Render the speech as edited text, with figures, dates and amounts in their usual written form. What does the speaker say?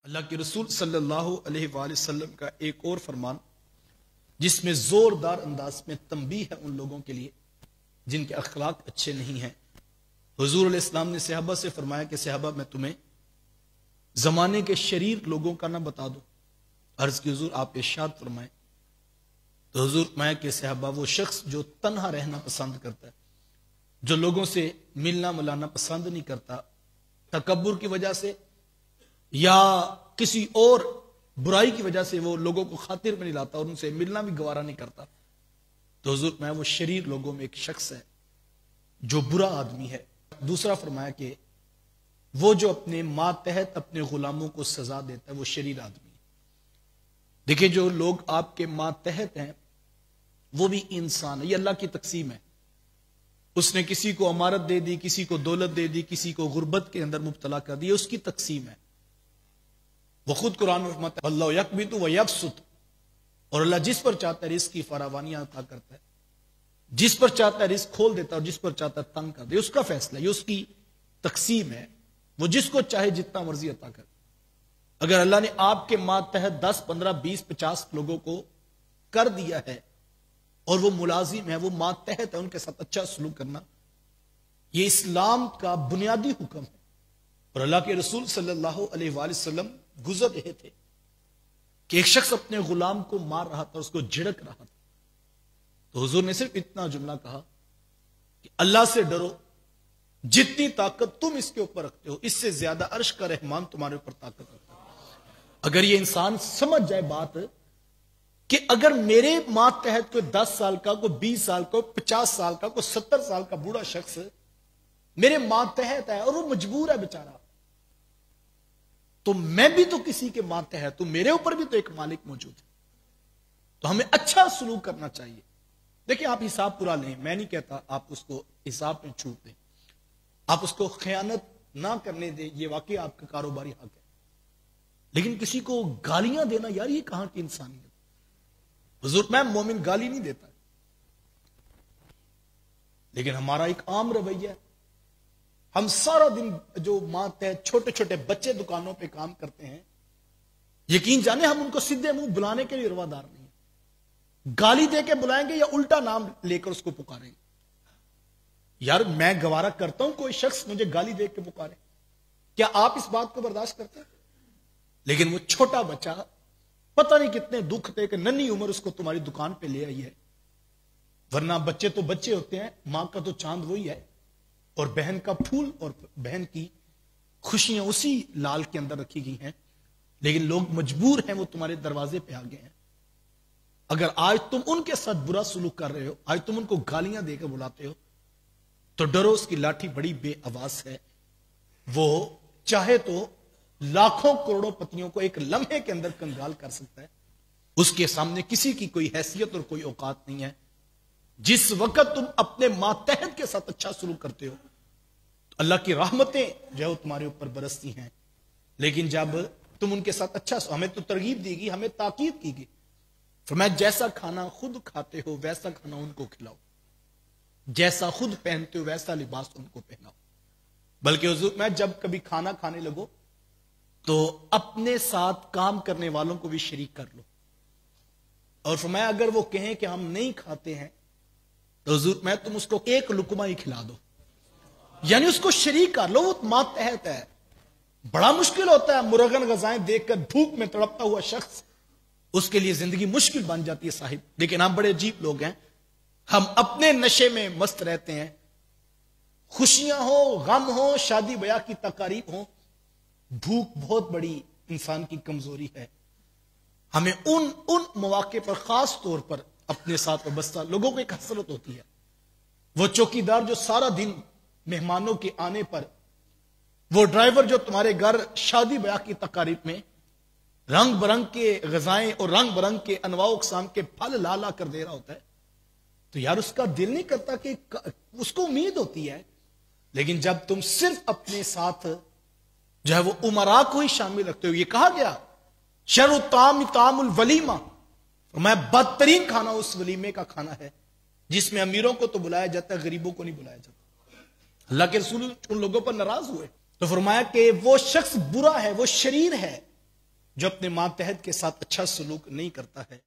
اللہ کے رسول صلی اللہ علیہ وآلہ وسلم کا ایک اور فرمان جس میں زوردار انداز میں تنبیہ ہے ان لوگوں کے لیے جن کے اخلاق اچھے نہیں ہیں۔ حضور علیہ السلام نے صحابہ سے فرمایا کہ صحابہ میں تمہیں زمانے کے شریر لوگوں کا نہ بتا دوں؟ عرض کی حضور آپ ارشاد فرمائیں۔ تو حضور فرمایا کہ صحابہ وہ شخص جو تنہا رہنا پسند کرتا ہے، جو لوگوں سے ملنا ملانا پسند نہیں کرتا، تکبر کی وجہ سے یا کسی اور برائی کی وجہ سے وہ لوگوں کو خاطر میں نہیں لاتا اور ان سے ملنا بھی گوارا نہیں کرتا، تو حضور میں وہ شریر لوگوں میں ایک شخص ہے جو برا آدمی ہے۔ دوسرا فرمایا کہ وہ جو اپنے ماتحت اپنے غلاموں کو سزا دیتا ہے وہ شریر آدمی ہے۔ دیکھیں جو لوگ آپ کے ماتحت ہیں وہ بھی انسان ہے، یہ اللہ کی تقسیم ہے۔ اس نے کسی کو امارت دے دی، کسی کو دولت دے دی، کسی کو غربت کے اندر مبتلا کر دی، اس کی تقسیم ہے۔ وہ خود قرآن میں فرماتا ہے اللہ یکبت و یبسط، اور اللہ جس پر چاہتا ہے رزق کی فراوانیاں عطا کرتا ہے، جس پر چاہتا ہے رزق کھول دیتا ہے اور جس پر چاہتا ہے تنگ کر دے، اس کا فیصلہ، یہ اس کی تقسیم ہے۔ وہ جس کو چاہے جتنا مرضی عطا کرے۔ اگر اللہ نے آپ کے ماتحت 10 15 20 50 لوگوں کو کر دیا ہے اور وہ ملازم ہے، وہ ماتحت ہے، ان کے ساتھ اچھا سلوک کرنا یہ اسلام کا بنیادی حکم ہے۔ اور اللہ کے رسول صلی اللہ علیہ وآلہ وسلم گزر رہے تھے کہ ایک شخص اپنے غلام کو مار رہا تھا، اس کو جھڑک رہا تھا، تو حضور نے صرف اتنا جملہ کہا کہ اللہ سے ڈرو، جتنی طاقت تم اس کے اوپر رکھتے ہو اس سے زیادہ عرش کا رحمان تمہارے اوپر طاقت رکھتا ہے۔ اگر یہ انسان سمجھ جائے بات کہ اگر میرے ماتحت کوئی 10 سال کا، کوئی 20 سال کا، کوئی 50 سال کا، کوئی 70 سال کا بوڑھا شخص میرے ماتحت ہے اور وہ مجبور ہے بیچارہ، تو میں بھی تو کسی کے ماتحت ہوں، میرے اوپر بھی تو ایک مالک موجود ہے، تو ہمیں اچھا سلوک کرنا چاہیے۔ دیکھیں آپ حساب پورا لیں، میں نہیں کہتا آپ اس کو حساب میں چھوٹ دیں، آپ اس کو خیانت نہ کرنے دیں، یہ واقعی آپ کا کاروباری حق ہے، لیکن کسی کو گالیاں دینا یار یہ کہاں کی انسانیت؟ حضور میں مومن گالی نہیں دیتا، لیکن ہمارا ایک عام رویہ ہے، ہم سارا دن جو ماتحت چھوٹے چھوٹے بچے دکانوں پہ کام کرتے ہیں، یقین جانے ہم ان کو سیدھے منہ بلانے کے لیے روادار نہیں ہیں، گالی دے کے بلائیں گے یا الٹا نام لے کر اس کو پکاریں گے۔ یار میں گوارا کرتا ہوں کوئی شخص مجھے گالی دے کے پکارے، کیا آپ اس بات کو برداشت کرتے ہیں؟ لیکن وہ چھوٹا بچہ پتہ نہیں کتنے دکھ دے کہ ننھی عمر اس کو تمہاری دکان پہ لے آئی ہے، ورنہ بچے تو بچے ہوتے ہیں، ماں کا تو چاند وہی ہے اور بہن کا پھول اور بہن کی خوشیاں اسی لال کے اندر رکھی گئی ہیں، لیکن لوگ مجبور ہیں وہ تمہارے دروازے پہ آ گئے ہیں۔ اگر آج تم ان کے ساتھ برا سلوک کر رہے ہو، آج تم ان کو گالیاں دے کے بلاتے ہو، تو ڈرو اس کی لاٹھی بڑی بے آواز ہے، وہ چاہے تو لاکھوں کروڑوں پتیوں کو ایک لمحے کے اندر کنگال کر سکتا ہے، اس کے سامنے کسی کی کوئی حیثیت اور کوئی اوقات نہیں ہے۔ جس وقت تم اپنے ماتحت کے ساتھ اچھا سلوک کرتے ہو تو اللہ کی رحمتیں جو ہے وہ تمہارے اوپر برستی ہیں، لیکن جب تم ان کے ساتھ اچھا، ہمیں تو ترغیب دی گئی، ہمیں تاکید کی گئی، فرمایا جیسا کھانا خود کھاتے ہو ویسا کھانا ان کو کھلاؤ، جیسا خود پہنتے ہو ویسا لباس ان کو پہناؤ۔ بلکہ حضور میں جب کبھی کھانا کھانے لگو تو اپنے ساتھ کام کرنے والوں کو بھی شریک کر لو، اور فرمایا اگر وہ کہیں کہ ہم نہیں کھاتے ہیں تو حضور میں تم اس کو ایک لقمہ ہی کھلا دو، یعنی اس کو شریک کر لو، وہ ماتحت ہے۔ بڑا مشکل ہوتا ہے مرغن غذائیں دیکھ کر بھوک میں تڑپتا ہوا شخص، اس کے لیے زندگی مشکل بن جاتی ہے صاحب، لیکن ہم بڑے عجیب لوگ ہیں، ہم اپنے نشے میں مست رہتے ہیں، خوشیاں ہو، غم ہو، شادی بیاہ کی تقاریب ہو، بھوک بہت بڑی انسان کی کمزوری ہے۔ ہمیں ان مواقع پر خاص طور پر اپنے ساتھ وابستہ لوگوں کو ایک حسرت ہوتی ہے، وہ چوکیدار جو سارا دن مہمانوں کے آنے پر، وہ ڈرائیور جو تمہارے گھر شادی بیاہ کی تقاریب میں رنگ برنگ کے غذائیں اور رنگ برنگ کے انواع و اقسام کے پھل لا لا کر دے رہا ہوتا ہے، تو یار اس کا دل نہیں کرتا کہ اس کو امید ہوتی ہے، لیکن جب تم صرف اپنے ساتھ جو ہے وہ امراء کو ہی شامل رکھتے ہو، یہ کہا گیا شر الطعام طعام الولیمہ، میں بدترین کھانا اس ولیمے کا کھانا ہے جس میں امیروں کو تو بلایا جاتا ہے، غریبوں کو نہیں بلایا جاتا۔ اللہ کے رسول ان لوگوں پر ناراض ہوئے تو فرمایا کہ وہ شخص برا ہے، وہ شریر ہے جو اپنے ماتحت کے ساتھ اچھا سلوک نہیں کرتا ہے